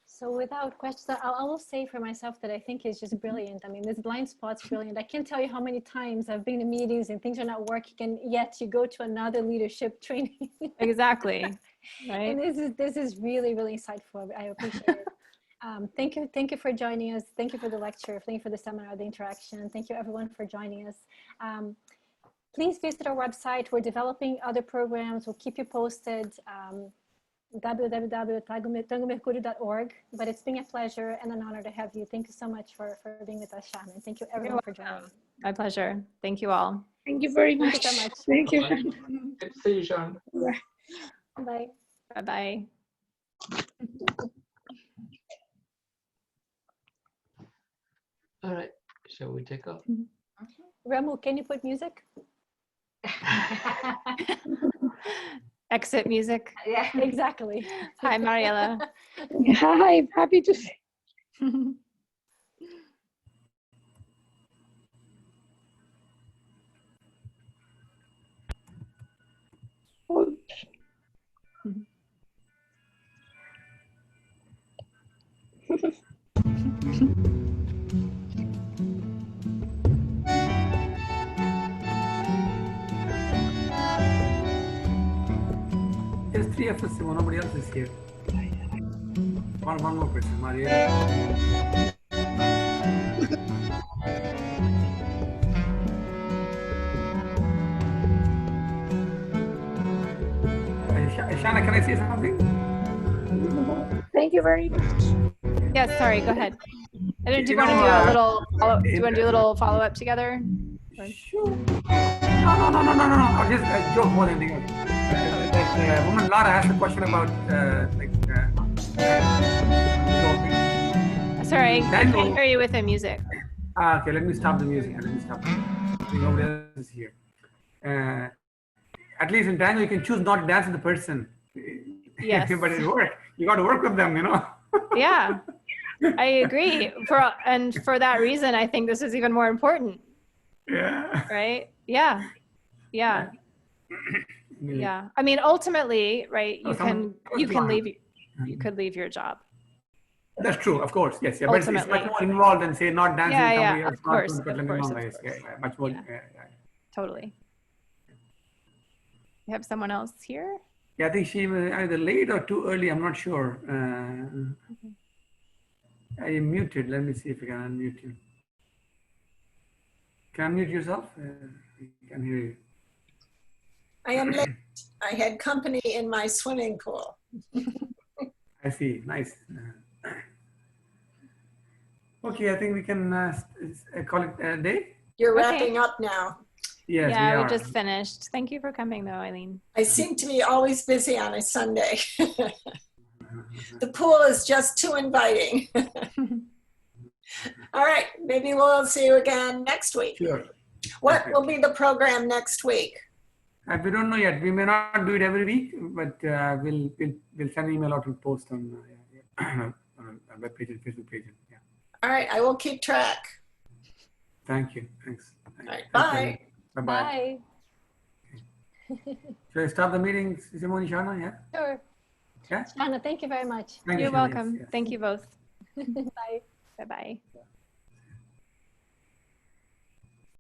So without questions, I will say for myself that I think is just brilliant. I mean, this blind spot's brilliant. I can't tell you how many times I've been in meetings and things are not working, and yet you go to another leadership training. Exactly. Right. And this is really, really insightful. I appreciate it. Thank you for joining us. Thank you for the lecture. Thank you for the seminar, the interaction. Thank you everyone for joining us. Please visit our website. We're developing other programs. We'll keep you posted. www.tangomercurio.org. But it's been a pleasure and an honor to have you. Thank you so much for being with us, Sharna. And thank you everyone for joining. My pleasure. Thank you all. Thank you very much. Thank you so much. Thank you. Good to see you, Sean. Bye. Bye-bye. All right, shall we take off? Ramu, can you put music? Exit music. Yeah, exactly. Hi, Mariela. Hi, happy to see. There's 3 of us, nobody else is here. One more person, Maria. Sharna, can I say something? Thank you very much. Yes, sorry, go ahead. Do you want to do a little follow-up together? Sure. No. I'll just joke more than anything else. That woman Laura asked a question about Sorry, I Tango. can't hear you with the music. Okay, let me stop the music. I think nobody else is here. At least in Tango, you can choose not to dance with the person. Yes. But it works. You got to work with them, Yeah, I agree. For that reason, I think this is even more important. Yeah. Right? Yeah. I mean, ultimately, right? You could leave your job. That's true, of course. Yes, yeah. But it's much Ultimately. more involved than say not dancing with somebody else. Of course. Much more. Totally. You have someone else here? Yeah, I think she was either late or too early. I'm not sure. I am muted. Let me see if I can unmute you. Can you unmute yourself? I can hear you. I am late. I had company in my swimming pool. I see. Nice. Okay, I think we can call it a day. You're wrapping up now. Yes, yeah, we just finished. Thank you for coming, though, Eileen. I seem to be always busy on a Sunday. The pool is just too inviting. All right, maybe we'll see you again next week. Sure. What will be the program next week? We don't know yet. We may not do it every week, but we'll send an email out and post on our web page and Facebook page. Yeah. All right, I will keep track. Thank you. Thanks. All right, bye. Bye. Should I stop the meeting, Simone, Sharna? Yeah. Sure. Yeah. Sharna, thank you very much. You're welcome. Thank you both. Bye. Bye-bye.